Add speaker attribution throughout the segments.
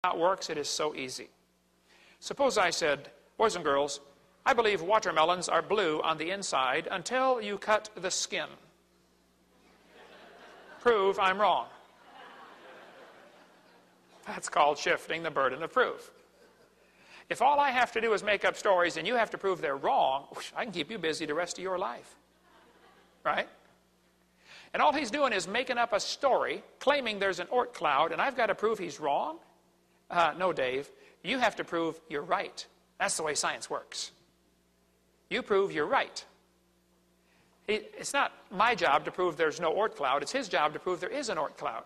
Speaker 1: how it works, it is so easy. Suppose I said, boys and girls, I believe watermelons are blue on the inside until you cut the skin. Prove I'm wrong. That's called shifting the burden of proof. If all I have to do is make up stories and you have to prove they're wrong, I can keep you busy the rest of your life. Right? And all he's doing is making up a story, claiming there's an Oort cloud, and I've got to prove he's wrong? No, Dave. You have to prove you're right. That's the way science works. You prove you're right. It's not my job to prove there's no Oort cloud. It's his job to prove there is an Oort cloud.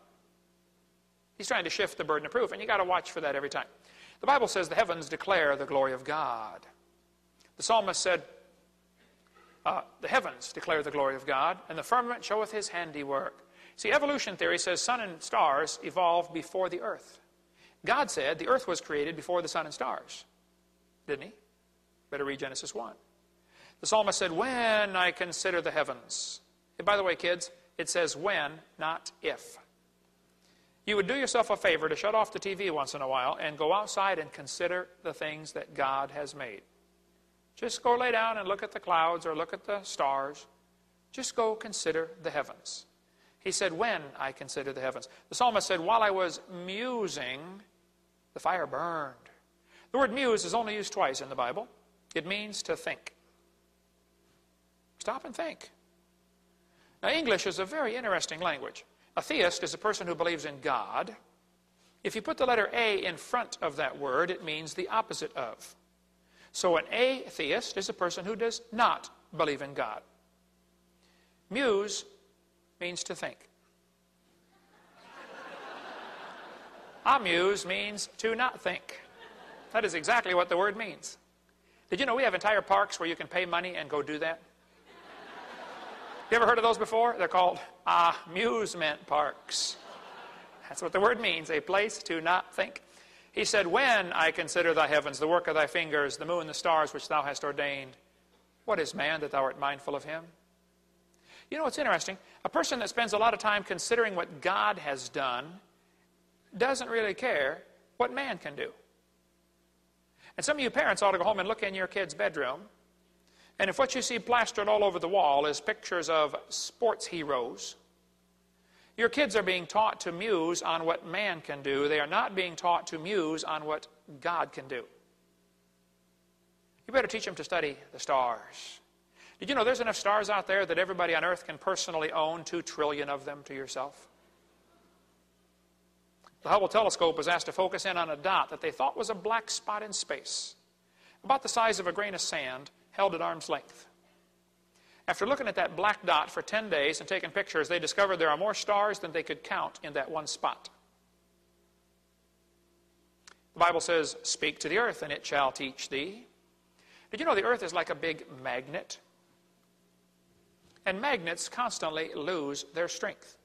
Speaker 1: He's trying to shift the burden of proof, and you've got to watch for that every time. The Bible says the heavens declare the glory of God. The psalmist said, the heavens declare the glory of God, and the firmament showeth his handiwork. See, evolution theory says sun and stars evolved before the earth. God said the earth was created before the sun and stars. Didn't he? Better read Genesis 1. The psalmist said, when I consider the heavens. And by the way, kids, it says when, not if. You would do yourself a favor to shut off the TV once in a while and go outside and consider the things that God has made. Just go lay down and look at the clouds or look at the stars. Just go consider the heavens. He said, when I consider the heavens. The psalmist said, while I was musing, the fire burned. The word muse is only used twice in the Bible. It means to think. Stop and think. Now, English is a very interesting language. A theist is a person who believes in God. If you put the letter A in front of that word, it means the opposite of. So an atheist is a person who does not believe in God. Muse means to think. Amuse means to not think. That is exactly what the word means. Did you know we have entire parks where you can pay money and go do that? You ever heard of those before? They're called amusement parks. That's what the word means, a place to not think. He said, when I consider thy heavens, the work of thy fingers, the moon, the stars which thou hast ordained, what is man that thou art mindful of him? You know what's interesting? A person that spends a lot of time considering what God has done doesn't really care what man can do. And some of you parents ought to go home and look in your kid's bedroom, and if what you see plastered all over the wall is pictures of sports heroes, your kids are being taught to muse on what man can do. They are not being taught to muse on what God can do. You better teach them to study the stars. Did you know there's enough stars out there that everybody on earth can personally own 2 trillion of them to yourself? The Hubble telescope was asked to focus in on a dot that they thought was a black spot in space, about the size of a grain of sand, held at arm's length. After looking at that black dot for 10 days and taking pictures, they discovered there are more stars than they could count in that one spot. The Bible says, speak to the earth and it shall teach thee. Did you know the earth is like a big magnet? And magnets constantly lose their strength.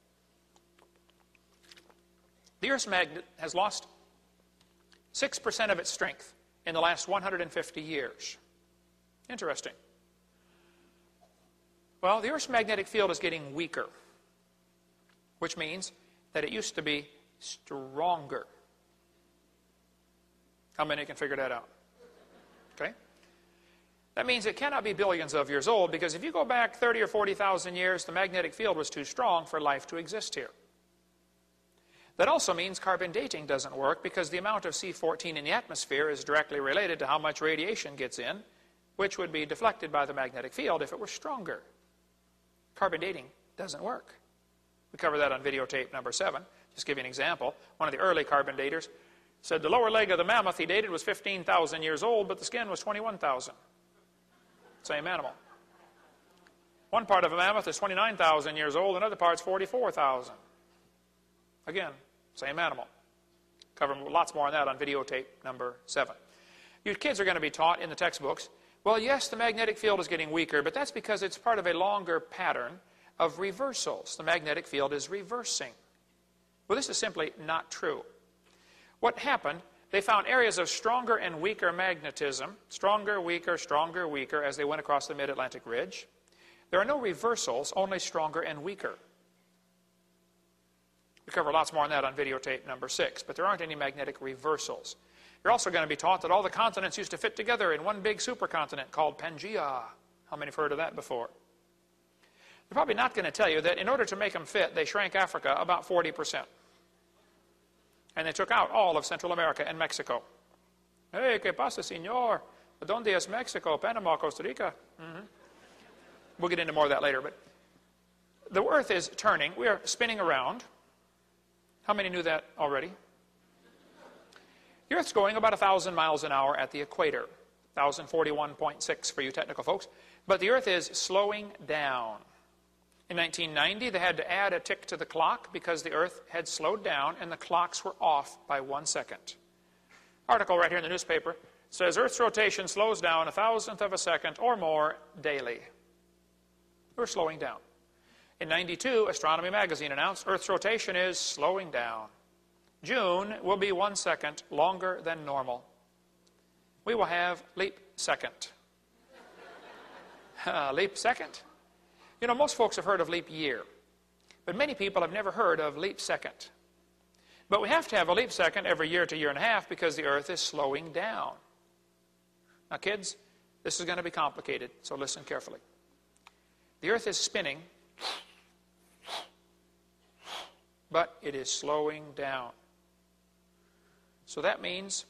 Speaker 1: The earth's magnet has lost 6% of its strength in the last 150 years. Interesting. Well, the Earth's magnetic field is getting weaker, which means that it used to be stronger. How many can figure that out? Okay? That means it cannot be billions of years old, because if you go back 30 or 40,000 years, the magnetic field was too strong for life to exist here. That also means carbon dating doesn't work, because the amount of C14 in the atmosphere is directly related to how much radiation gets in, which would be deflected by the magnetic field if it were stronger. Carbon dating doesn't work. We cover that on videotape number 7. Just give you an example. One of the early carbon daters said the lower leg of the mammoth he dated was 15,000 years old, but the skin was 21,000. Same animal. One part of a mammoth is 29,000 years old, another part's 44,000. Again, same animal. Cover lots more on that on videotape number 7. You kids are going to be taught in the textbooks, well, yes, the magnetic field is getting weaker, but that's because it's part of a longer pattern of reversals. The magnetic field is reversing. Well, this is simply not true. What happened, they found areas of stronger and weaker magnetism, stronger, weaker, as they went across the mid-Atlantic ridge. There are no reversals, only stronger and weaker. We cover lots more on that on videotape number 6, but there aren't any magnetic reversals. You're also going to be taught that all the continents used to fit together in one big supercontinent called Pangea. How many have heard of that before? They're probably not going to tell you that in order to make them fit, they shrank Africa about 40%. And they took out all of Central America and Mexico. Hey, ¿qué pasa, señor? ¿Dónde es Mexico? Panama, Costa Rica? We'll get into more of that later. But the Earth is turning. We are spinning around. How many knew that already? The Earth's going about 1,000 miles an hour at the equator. 1,041.6 for you technical folks. But the Earth is slowing down. In 1990, they had to add a tick to the clock because the Earth had slowed down and the clocks were off by 1 second. Article right here in the newspaper says Earth's rotation slows down 1,000th of a second or more daily. We're slowing down. In 92, Astronomy Magazine announced Earth's rotation is slowing down. June will be 1 second longer than normal. We will have leap second. Leap second? You know, most folks have heard of leap year, but many people have never heard of leap second. But we have to have a leap second every year to year and a half because the Earth is slowing down. Now, kids, this is going to be complicated, so listen carefully. The Earth is spinning, but it is slowing down. So that means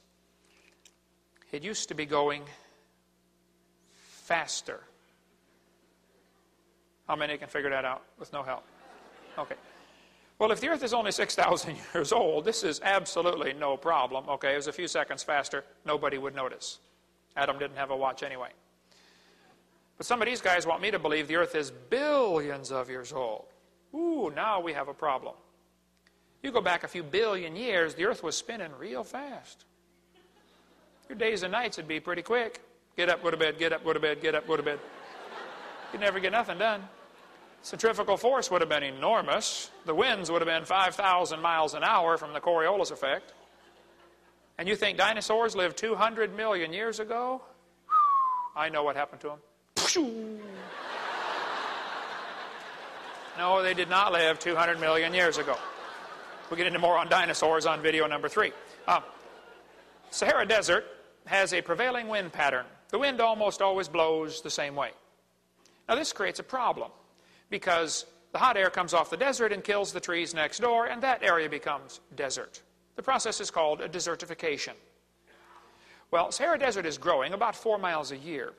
Speaker 1: it used to be going faster. How many can figure that out with no help? Okay. Well, if the Earth is only 6,000 years old, this is absolutely no problem. Okay, it was a few seconds faster. Nobody would notice. Adam didn't have a watch anyway. But some of these guys want me to believe the Earth is billions of years old. Ooh, now we have a problem. You go back a few billion years, the Earth was spinning real fast. Your days and nights would be pretty quick. Get up, go to bed, get up, go to bed, get up, go to bed. You'd never get nothing done. Centrifugal force would have been enormous. The winds would have been 5,000 miles an hour from the Coriolis effect. And you think dinosaurs lived 200 million years ago? I know what happened to them. No, they did not live 200 million years ago. We'll get into more on dinosaurs on video number 3. Sahara Desert has a prevailing wind pattern. The wind almost always blows the same way. Now this creates a problem because the hot air comes off the desert and kills the trees next door, and that area becomes desert. The process is called a desertification. Well, Sahara Desert is growing about 4 miles a year.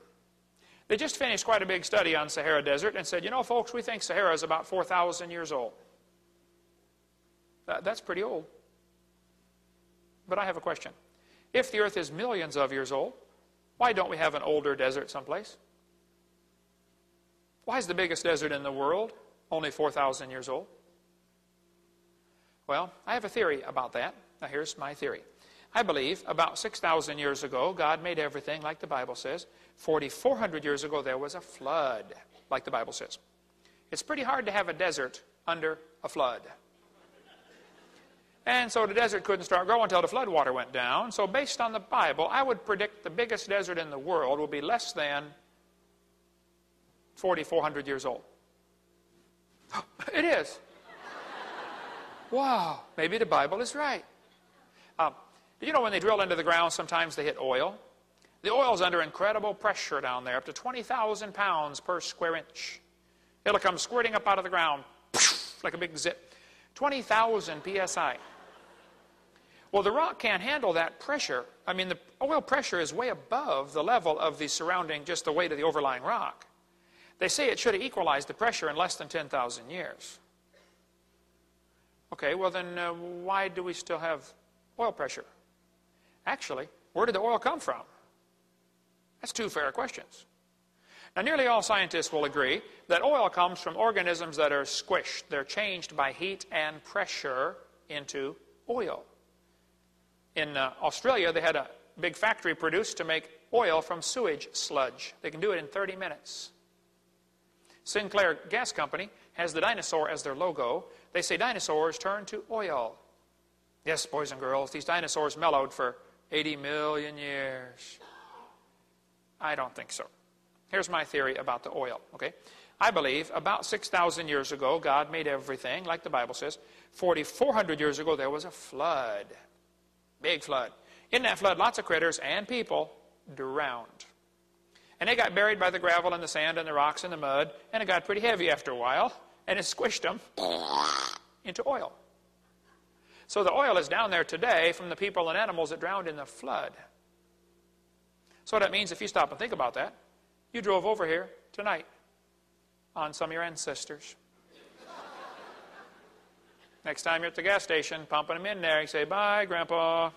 Speaker 1: They just finished quite a big study on Sahara Desert and said, you know, folks, we think Sahara is about 4,000 years old. That's pretty old. But I have a question. If the Earth is millions of years old, why don't we have an older desert someplace? Why is the biggest desert in the world only 4,000 years old? Well, I have a theory about that. Now here's my theory. I believe about 6,000 years ago, God made everything like the Bible says. 4,400 years ago, there was a flood, like the Bible says. It's pretty hard to have a desert under a flood. And so the desert couldn't start growing until the flood water went down. So based on the Bible, I would predict the biggest desert in the world will be less than 4,400 years old. It is. Wow, maybe the Bible is right. Did you know when they drill into the ground, sometimes they hit oil? The oil's under incredible pressure down there, up to 20,000 pounds per square inch. It'll come squirting up out of the ground, like a big zip. 20,000 psi. Well, the rock can't handle that pressure. I mean, the oil pressure is way above the level of the surrounding, just the weight of the overlying rock. They say it should have equalized the pressure in less than 10,000 years. Okay, well then why do we still have oil pressure? Actually, where did the oil come from? That's 2 fair questions. Now, nearly all scientists will agree that oil comes from organisms that are squished. They're changed by heat and pressure into oil. In Australia, they had a big factory produced to make oil from sewage sludge. They can do it in 30 minutes. Sinclair Gas Company has the dinosaur as their logo. They say dinosaurs turn to oil. Yes, boys and girls, these dinosaurs mellowed for 80 million years. I don't think so. Here's my theory about the oil, okay? I believe about 6,000 years ago, God made everything, like the Bible says. 4,400 years ago, there was a flood. Big flood. In that flood, lots of critters and people drowned. And they got buried by the gravel and the sand and the rocks and the mud, and it got pretty heavy after a while, and it squished them into oil. So the oil is down there today from the people and animals that drowned in the flood. So that means, if you stop and think about that, you drove over here tonight on some of your ancestors. Next time you're at the gas station, pumping them in there, you say, "Bye, Grandpa."